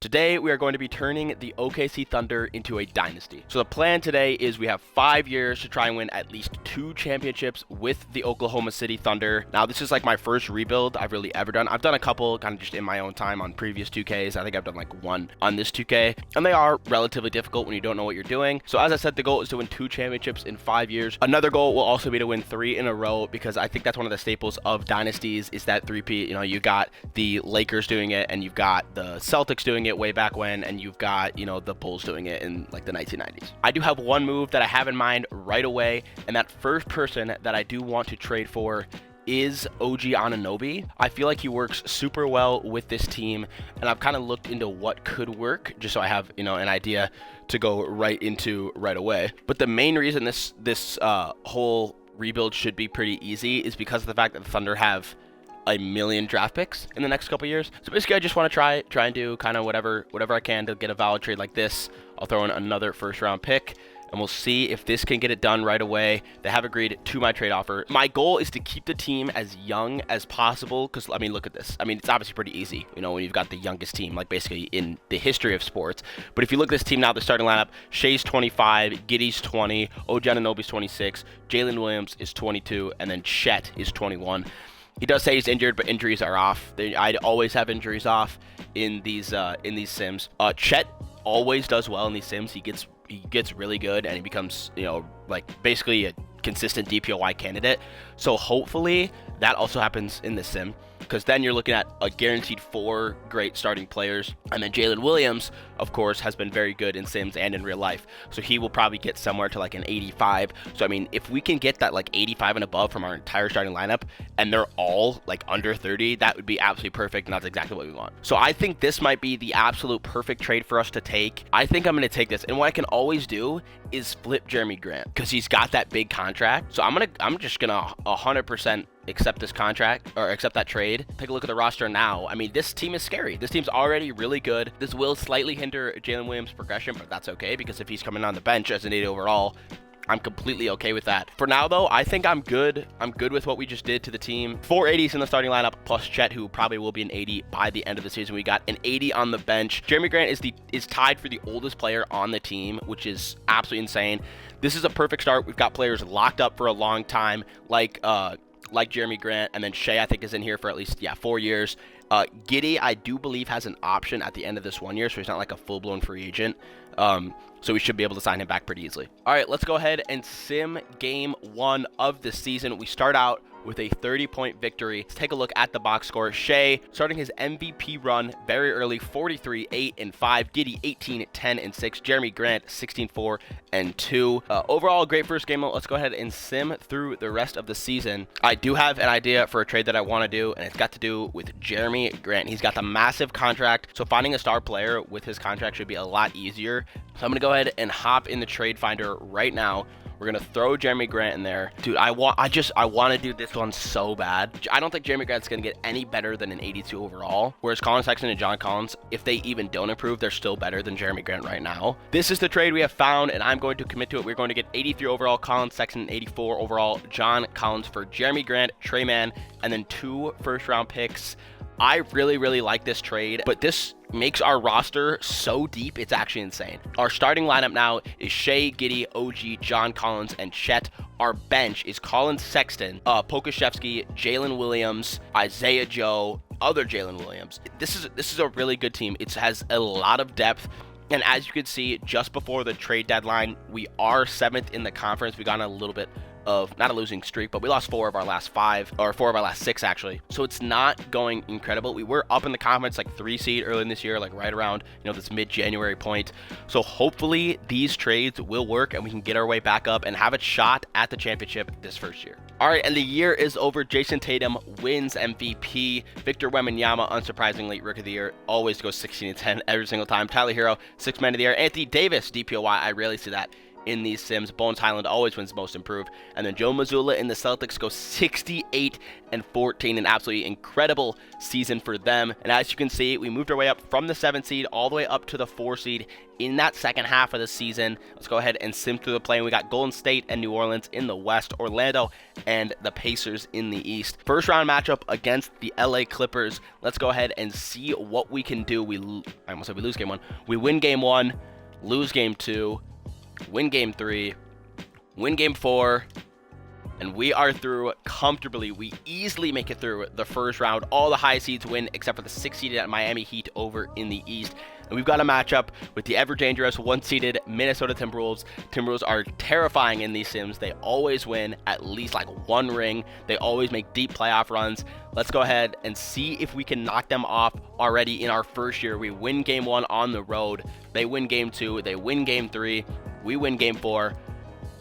Today, we are going to be turning the OKC Thunder into a dynasty. So the plan today is we have 5 years to try and win at least 2 championships with the Oklahoma City Thunder. Now, this is like my first rebuild I've really ever done. I've done a couple kind of just in my own time on previous 2Ks. I think I've done like one on this 2K, and they are relatively difficult when you don't know what you're doing. So as I said, the goal is to win 2 championships in 5 years. Another goal will also be to win 3 in a row, because I think that's one of the staples of dynasties is that three-peat. You know, you got the Lakers doing it, and you've got the Celtics doing it way back when, and you've got, you know, the Bulls doing it in like the 1990s. I do have one move that I have in mind right away, and that first person that I do want to trade for is OG Anunoby. I feel like he works super well with this team, and I've kind of looked into what could work just so I have, you know, an idea to go right into right away. But the main reason this whole rebuild should be pretty easy is because of the fact that the Thunder have a million draft picks in the next couple years. So basically, I just want to try and do kind of whatever I can to get a valid trade like this. I'll throw in another first round pick, and we'll see if this can get it done right away. They have agreed to my trade offer. My goal is to keep the team as young as possible, because I mean, look at this. I mean, it's obviously pretty easy, you know, when you've got the youngest team, like basically in the history of sports. But if you look at this team now, the starting lineup: Shea's 25, Giddey's 20, OG Anunoby's 26, Jalen Williams is 22, and then Chet is 21. He does say he's injured, but injuries are off. I'd always have injuries off in these sims. Chet always does well in these sims. He gets really good, and he becomes, you know, like basically a consistent DPOY candidate. So hopefully that also happens in this sim, because then you're looking at a guaranteed 4 great starting players. And then Jalen Williams, of course, has been very good in sims and in real life, so he will probably get somewhere to like an 85. So I mean, if we can get that like 85 and above from our entire starting lineup, and they're all like under 30, that would be absolutely perfect, and that's exactly what we want. So I think this might be the absolute perfect trade for us to take. I think I'm going to take this, and what I can always do is flip Jeremy Grant, because he's got that big contract. So I'm just gonna 100% accept this contract, or accept that trade. Take a look at the roster now. I mean, this team is scary. This team's already really good. This will slightly hinder Jalen Williams' progression, but that's okay, because if he's coming on the bench as an 80 overall, I'm completely okay with that. For now, though, I think I'm good. I'm good with what we just did to the team. 4 80s in the starting lineup, plus Chet, who probably will be an 80 by the end of the season. We got an 80 on the bench. Jeremy Grant is tied for the oldest player on the team, which is absolutely insane. This is a perfect start. We've got players locked up for a long time, like Jeremy Grant, and then Shea, I think, is in here for at least 4 years. Giddey, I do believe, has an option at the end of this 1 year, so he's not like a full-blown free agent. So we should be able to sign him back pretty easily. All right, let's go ahead and sim game 1 of the season. We start out with a 30-point victory. Let's take a look at the box score. Shea starting his MVP run very early, 43, 8, and 5. Giddey 18, 10, and 6. Jeremy Grant 16, 4, and 2. Overall, a great first game. Let's go ahead and sim through the rest of the season. I do have an idea for a trade that I want to do, and it's got to do with Jeremy Grant. He's got the massive contract, so finding a star player with his contract should be a lot easier. So I'm gonna go ahead and hop in the trade finder right now. We're gonna throw Jeremy Grant in there. Dude, I want to do this one so bad. I don't think Jeremy Grant's gonna get any better than an 82 overall. Whereas Colin Sexton and John Collins, if they even don't improve, they're still better than Jeremy Grant right now. This is the trade we have found, and I'm going to commit to it. We're going to get 83 overall Colin Sexton, 84 overall John Collins for Jeremy Grant, Trey Mann, and then 2 first-round picks. I really like this trade, but this makes our roster so deep, it's actually insane. Our starting lineup now is Shea, Giddey, OG, John Collins, and Chet. Our bench is Colin Sexton, Pokashevsky, Jalen Williams, Isaiah Joe, other Jalen Williams. This is a really good team. It has a lot of depth. And as you can see, just before the trade deadline, we are 7th in the conference. We got a little bit of, not a losing streak, but we lost 4 of our last 5, or 4 of our last 6 actually. So it's not going incredible. We were up in the conference like 3 seed early in this year, like right around, you know, this mid-January point. So hopefully these trades will work and we can get our way back up and have a shot at the championship this first year. All right, and the year is over. Jason Tatum wins MVP. Victor Wembanyama, unsurprisingly, Rookie of the Year, always goes 16 and 10 every single time. Tyler Hero, 6th Man of the Year. Anthony Davis, DPOY, I rarely see that, in these sims. Bones Highland always wins most improved. And then Joe Mazzulla in the Celtics go 68-14, an absolutely incredible season for them. And as you can see, we moved our way up from the 7th seed all the way up to the 4 seed in that second half of the season. Let's go ahead and sim through the play. We got Golden State and New Orleans in the West, Orlando and the Pacers in the East. First round matchup against the LA Clippers. Let's go ahead and see what we can do. I almost said we lose game 1. We win game 1, lose game 2, win game 3, win game 4, and we are through comfortably. We easily make it through the first round. All the high seeds win except for the 6-seeded Miami Heat over in the East. And we've got a matchup with the ever-dangerous 1-seeded Minnesota Timberwolves. Timberwolves are terrifying in these sims. They always win at least like 1 ring. They always make deep playoff runs. Let's go ahead and see if we can knock them off already in our first year. We win game 1 on the road. They win game 2. They win game 3. We win game 4.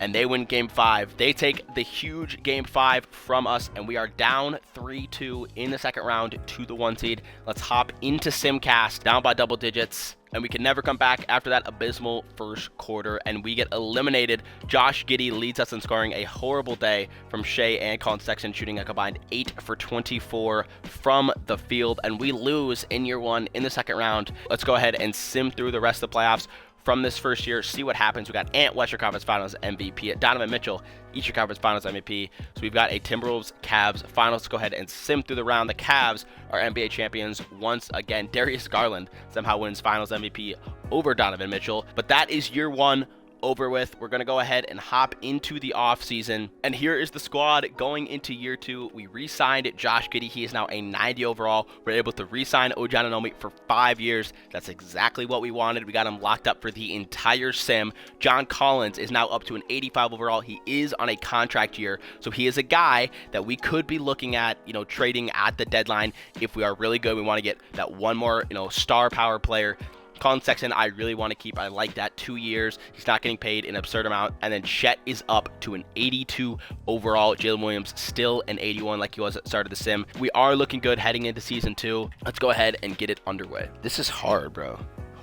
And they win game 5. They take the huge game 5 from us, and we are down 3-2 in the second round to the 1 seed. Let's hop into Simcast, down by double digits, and we can never come back after that abysmal first quarter, and we get eliminated. Josh Giddey leads us in scoring. A horrible day from Shea and Colin Sexton, shooting a combined 8 for 24 from the field, and we lose in year 1 in the second round. Let's go ahead and sim through the rest of the playoffs from this first year, see what happens. We got Ant, Western Conference Finals MVP, Donovan Mitchell, Eastern Conference Finals MVP. So we've got a Timberwolves Cavs Finals. Let's go ahead and sim through the round. The Cavs are NBA champions once again. Darius Garland somehow wins Finals MVP over Donovan Mitchell. But that is year 1 over with. We're going to go ahead and hop into the off season, and here is the squad going into year 2. We re-signed Josh Giddey. He is now a 90 overall. We're able to re-sign OG Anunoby for 5 years. That's exactly what we wanted. We got him locked up for the entire sim. John Collins is now up to an 85 overall. He is on a contract year, so he is a guy that we could be looking at, trading at the deadline if we are really good. We want to get that one more, star power player. Colin Sexton, I really want to keep. I like that. 2 years. He's not getting paid an absurd amount. And then Chet is up to an 82 overall. Jalen Williams still an 81 like he was at the start of the sim. We are looking good heading into season 2. Let's go ahead and get it underway. This is hard, bro.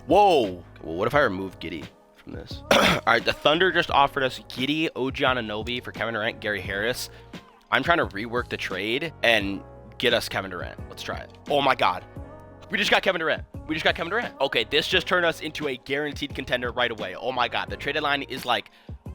Whoa. Well, what if I remove Giddey from this? All right, the Thunder just offered us Giddey, OG Anunoby for Kevin Durant, Gary Harris. I'm trying to rework the trade and get us Kevin Durant. Let's try it. Oh my God. We just got Kevin Durant. Okay, this just turned us into a guaranteed contender right away. Oh my God, the trade deadline is like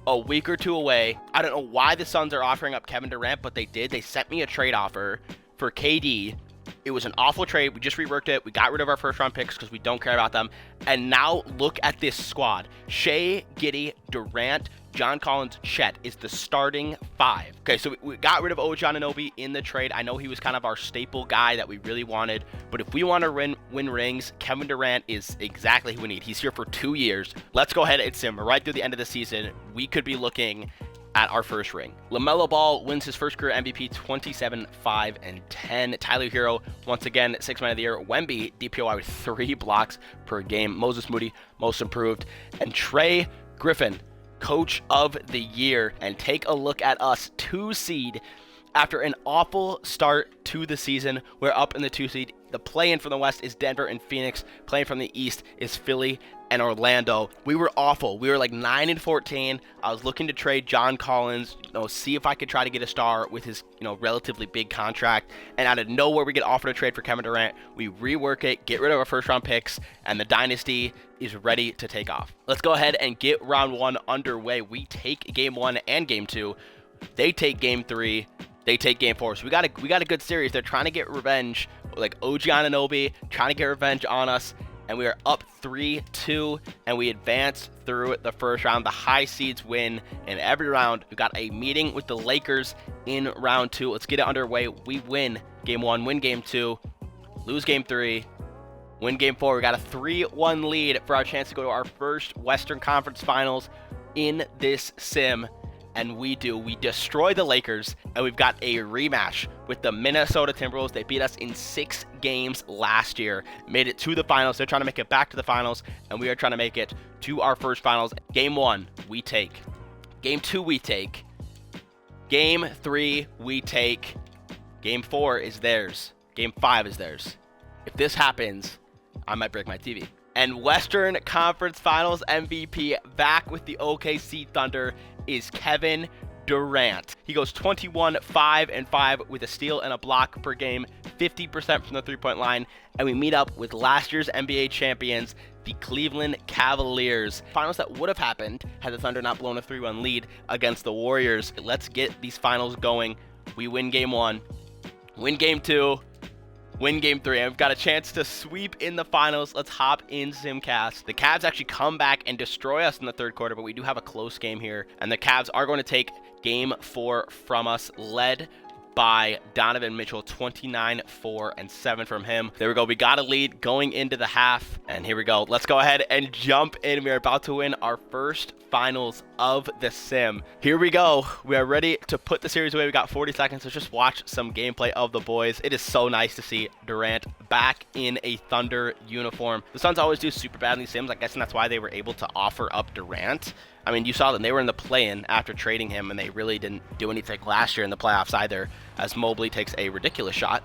a week or 2 away. I don't know why the Suns are offering up Kevin Durant, but they did. They sent me a trade offer for KD. It was an awful trade. We just reworked it. We got rid of our first round picks because we don't care about them. And now look at this squad. Shea, Giddey, Durant, John Collins, Chet is the starting 5. Okay, so we got rid of OG Anunoby in the trade. I know he was kind of our staple guy that we really wanted. But if we want to win rings, Kevin Durant is exactly who we need. He's here for 2 years. Let's go ahead and sim right through the end of the season. We could be looking at our first ring. LaMelo Ball wins his first career MVP, 27, 5, and 10. Tyler Hero, once again, 6th man of the year. Wemby, DPOY with 3 blocks per game. Moses Moody, most improved. And Trey Griffin, coach of the year. And take a look at us, 2 seed. After an awful start to the season, we're up in the 2 seed. The play-in from the West is Denver and Phoenix. Playing from the East is Philly and Orlando. We were awful. We were like 9-14. I was looking to trade John Collins, see if I could try to get a star with his, relatively big contract. And out of nowhere, we get offered a trade for Kevin Durant. We rework it, get rid of our first round picks, and the dynasty is ready to take off. Let's go ahead and get round 1 underway. We take game 1 and game 2. They take game 3. They take game 4. So we got a good series. They're trying to get revenge, like OG Anunoby, trying to get revenge on us. And we are up 3-2, and we advance through the first round. The high seeds win in every round. We've got a meeting with the Lakers in round 2. Let's get it underway. We win game 1, win game 2, lose game 3, win game 4. We got a 3-1 lead for our chance to go to our first Western Conference Finals in this sim. And we destroy the Lakers, and we've got a rematch with the Minnesota Timberwolves. They beat us in 6 games last year, made it to the finals. They're trying to make it back to the finals, and we are trying to make it to our first finals. Game 1, we take. Game 2, we take. Game 3, we take. Game 4 is theirs. Game 5 is theirs. If this happens, I might break my TV. And Western Conference Finals MVP back with the OKC Thunder is Kevin Durant. He goes 21, 5, and 5 with a steal and a block per game, 50% from the three-point line, and we meet up with last year's NBA champions, the Cleveland Cavaliers. Finals that would have happened had the Thunder not blown a 3-1 lead against the Warriors. Let's get these finals going. We win game 1, win game 2, win game 3. I've got a chance to sweep in the finals. Let's hop in Simcast. The Cavs actually come back and destroy us in the third quarter, but we do have a close game here, and the Cavs are going to take game 4 from us, led by Donovan Mitchell, 29, 4, and 7 from him. There we go. We got a lead going into the half, and here we go. Let's go ahead and jump in. We are about to win our first finals of the sim. Here we go. We are ready to put the series away. We got 40 seconds. Let's just watch some gameplay of the boys. It is so nice to see Durant back in a Thunder uniform. The Suns always do super bad in these sims. I guess, and that's why they were able to offer up Durant. I mean, you saw them. They were in the play-in after trading him, and they really didn't do anything last year in the playoffs either, as Mobley takes a ridiculous shot.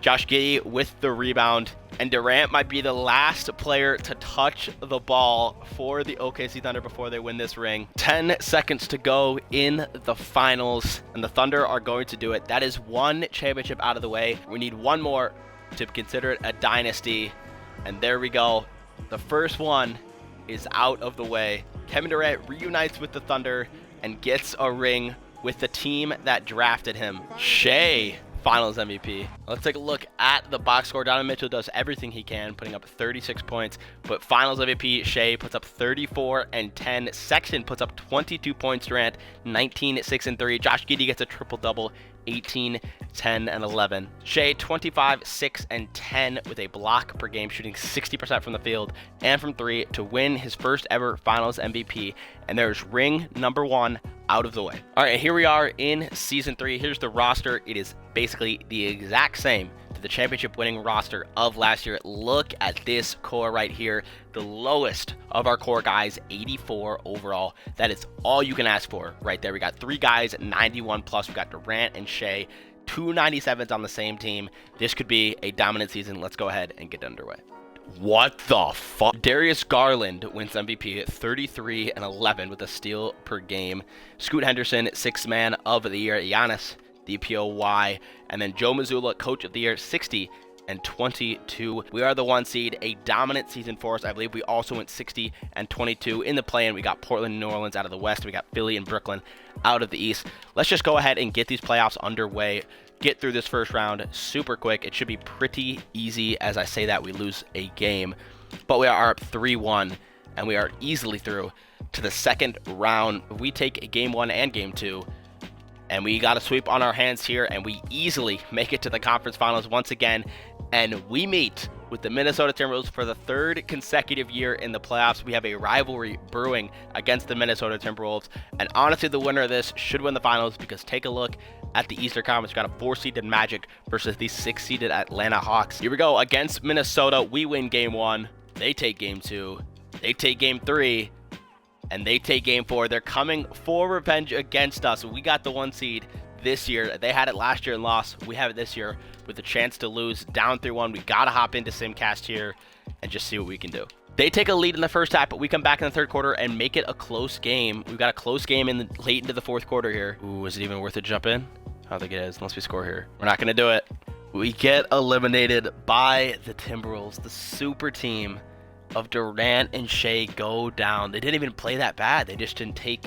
Josh Giddey with the rebound, and Durant might be the last player to touch the ball for the OKC Thunder before they win this ring. 10 seconds to go in the finals, and the Thunder are going to do it. That is one championship out of the way. We need one more to consider it a dynasty, and there we go. The first one is out of the way. Kevin Durant reunites with the Thunder and gets a ring with the team that drafted him. Shea, Finals MVP. Let's take a look at the box score. Donovan Mitchell does everything he can, putting up 36 points, but Finals MVP Shea puts up 34 and 10. Sexton puts up 22 points. Durant 19, 6, and 3. Josh Giddey gets a triple-double, 18, 10, and 11. Shea 25, 6, and 10 with a block per game, shooting 60% from the field and from 3 to win his first ever Finals MVP. And there's ring number 1 out of the way. All right, here we are in season 3. Here's the roster. It is basically the exact same to the championship winning roster of last year. Look at this core right here. The lowest of our core guys, 84 overall. That is all you can ask for right there. We got 3 guys at 91 plus. We got Durant and Shea, 2 97s on the same team. This could be a dominant season. Let's go ahead and get underway. What the fuck? Darius Garland wins MVP at 33 and 11 with a steal per game. Scoot Henderson, 6th man of the year. Giannis, DPOY. And then Joe Mazzulla, coach of the year, 60 and 22. We are the 1 seed, a dominant season for us. I believe we also went 60 and 22 in the play-in. We got Portland and New Orleans out of the West. We got Philly and Brooklyn out of the East. Let's just go ahead and get these playoffs underway. Get through this first round super quick. It should be pretty easy. As I say that, we lose a game, but we are up 3-1, and we are easily through to the second round. We take game 1 and game 2, and we got a sweep on our hands here, and we easily make it to the conference finals once again, and we meet with the Minnesota Timberwolves for the 3rd consecutive year in the playoffs. We have a rivalry brewing against the Minnesota Timberwolves, and honestly, the winner of this should win the finals, because take a look at the Eastern Conference. We got a 4-seeded Magic versus the 6-seeded Atlanta Hawks. Here we go. Against Minnesota, we win game 1. They take game 2. They take game 3. And they take game 4. They're coming for revenge against us. We got the 1 seed this year. They had it last year and lost. We have it this year with a chance to lose, down 3-1. We got to hop into Simcast here and just see what we can do. They take a lead in the first half, but we come back in the third quarter and make it a close game. We've got a close game late into the fourth quarter here. Ooh, is it even worth a jump in? I don't think it is, unless we score here. We're not going to do it. We get eliminated by the Timberwolves. The super team of Durant and Shea go down. They didn't even play that bad. They just didn't take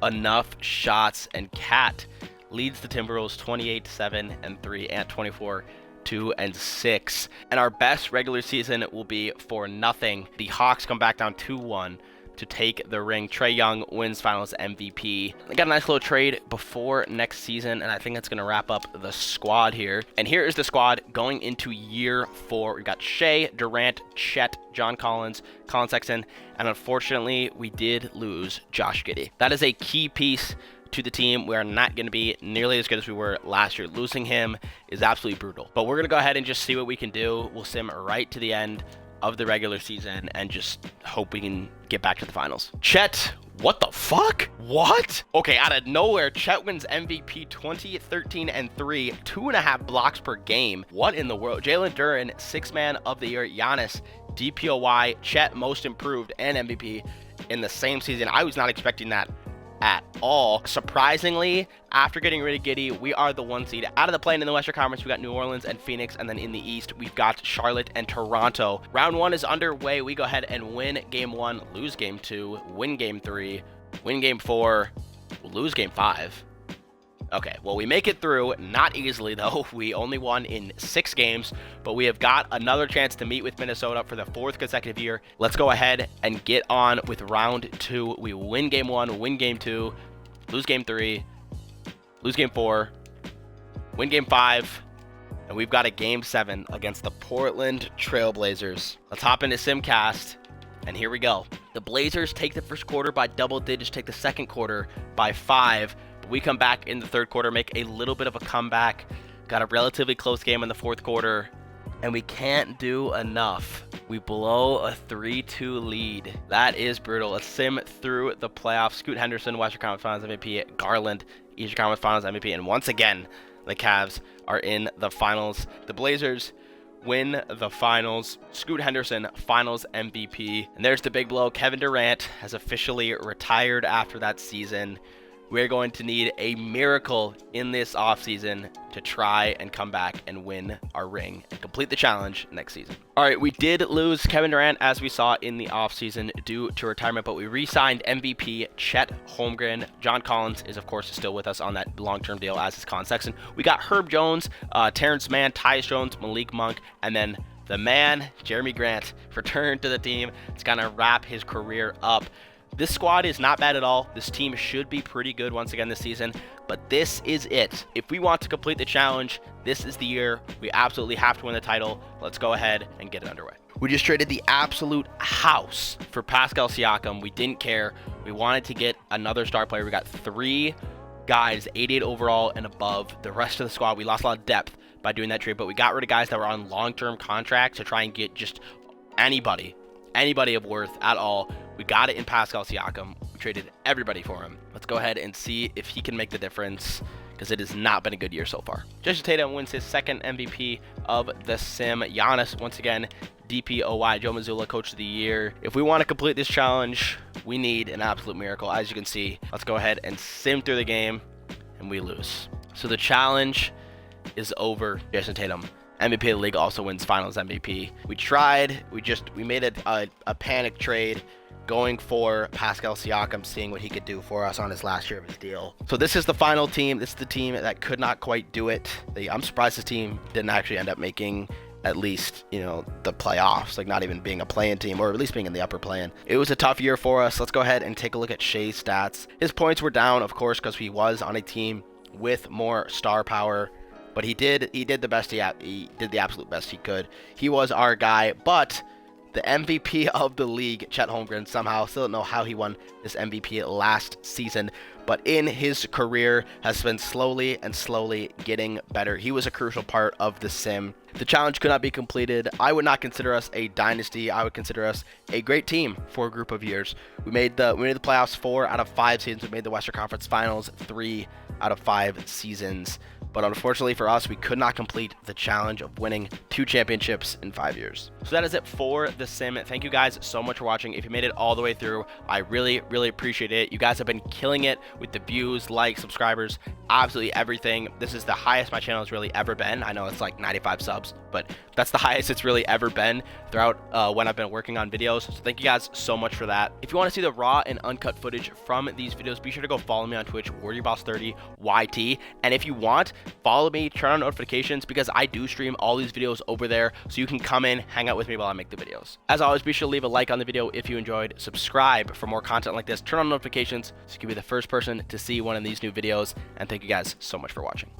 enough shots, and Cat leads the Timberwolves 28-7 and 3 and 24-2 and 6. And our best regular season will be for nothing. The Hawks come back down 2-1 to take the ring. Trae Young wins Finals MVP. They got a nice little trade before next season, and I think that's going to wrap up the squad here. And here is the squad going into year 4. We've got Shea, Durant, Chet, John Collins, Colin Sexton, and unfortunately, we did lose Josh Giddey. That is a key piece to the team. We are not going to be nearly as good as we were last year. Losing him is absolutely brutal. But we're going to go ahead and just see what we can do. We'll sim right to the end of the regular season and just hope we can get back to the finals. Chet, what the fuck? What? Okay, out of nowhere, Chet wins MVP 20, 13, and 3, 2.5 blocks per game. What in the world? Jalen Duren, 6th man of the year. Giannis, DPOY, Chet most improved, and MVP in the same season. I was not expecting that at all. Surprisingly, after getting rid of Giddey, we are the 1 seed. Out of the play in the Western Conference, we got New Orleans and Phoenix, and then in the East, we've got Charlotte and Toronto. Round 1 is underway. We go ahead and win Game 1, lose Game 2, win Game 3, win Game 4, lose Game 5. Okay, well, we make it through, not easily though. We only won in 6 games, but we have got another chance to meet with Minnesota for the 4th consecutive year. Let's go ahead and get on with round 2. We win Game 1, win Game 2, lose Game 3, lose Game 4, win Game 5, and we've got a Game 7 against the Portland Trail Blazers. Let's hop into Simcast, and here we go. The Blazers take the first quarter by double digits, take the second quarter by 5. We come back in the third quarter, make a little bit of a comeback, got a relatively close game in the fourth quarter, and we can't do enough. We blow a 3-2 lead. That is brutal. Let's sim through the playoffs. Scoot Henderson, Western Conference Finals MVP. Garland, Eastern Conference Finals MVP. And once again, the Cavs are in the finals. The Blazers win the finals. Scoot Henderson, Finals MVP. And there's the big blow. Kevin Durant has officially retired after that season. We're going to need a miracle in this offseason to try and come back and win our ring and complete the challenge next season. All right, we did lose Kevin Durant, as we saw in the offseason, due to retirement, but we re-signed MVP Chet Holmgren. John Collins is, of course, still with us on that long-term deal, as is Colin Sexton. We got Herb Jones, Terrence Mann, Tyus Jones, Malik Monk, and then the man, Jeremy Grant, returned to the team. It's going to wrap his career up. This squad is not bad at all. This team should be pretty good once again this season, but this is it. If we want to complete the challenge, this is the year. We absolutely have to win the title. Let's go ahead and get it underway. We just traded the absolute house for Pascal Siakam. We didn't care. We wanted to get another star player. We got 3 guys, 88 overall and above. The rest of the squad, we lost a lot of depth by doing that trade, but we got rid of guys that were on long-term contracts to try and get just anybody of worth at all. We got it in Pascal Siakam. We traded everybody for him. Let's go ahead and see if he can make the difference, because it has not been a good year so far. Jason Tatum wins his 2nd MVP of the sim. Giannis, once again, DPOY, Joe Mazzulla, Coach of the Year. If we want to complete this challenge, we need an absolute miracle. As you can see, let's go ahead and sim through the game, and we lose. So the challenge is over. Jason Tatum, MVP of the league, also wins Finals MVP. We tried. We made a panic trade, going for Pascal Siakam, seeing what he could do for us on his last year of his deal. So this is the final team. This is the team that could not quite do it. I'm surprised this team didn't actually end up making at least, the playoffs, like not even being a play-in team, or at least being in the upper play-in. It was a tough year for us. Let's go ahead and take a look at Shea's stats. His points were down, of course, because he was on a team with more star power, but he did the best he did the absolute best he could. He was our guy, but the MVP of the league, Chet Holmgren, somehow, still don't know how he won this MVP last season, but in his career has been slowly getting better. He was a crucial part of the sim. The challenge could not be completed. I would not consider us a dynasty. I would consider us a great team for a group of years. We made the playoffs 4 out of 5 seasons. We made the Western Conference Finals 3 out of 5 seasons. But unfortunately for us, we could not complete the challenge of winning 2 championships in 5 years. So that is it for the sim. Thank you guys so much for watching. If you made it all the way through, I really appreciate it. You guys have been killing it with the views, likes, subscribers, absolutely everything. This is the highest my channel has really ever been. I know it's like 95 subs, but that's the highest it's really ever been throughout when I've been working on videos. So thank you guys so much for that. If you want to see the raw and uncut footage from these videos, be sure to go follow me on Twitch, WarriorBoss30YT. And if you want, follow me, turn on notifications, because I do stream all these videos over there, so you can come in, hang out with me while I make the videos. As always, be sure to leave a like on the video if you enjoyed, subscribe for more content like this, turn on notifications so you can be the first person to see one of these new videos, and thank you guys so much for watching.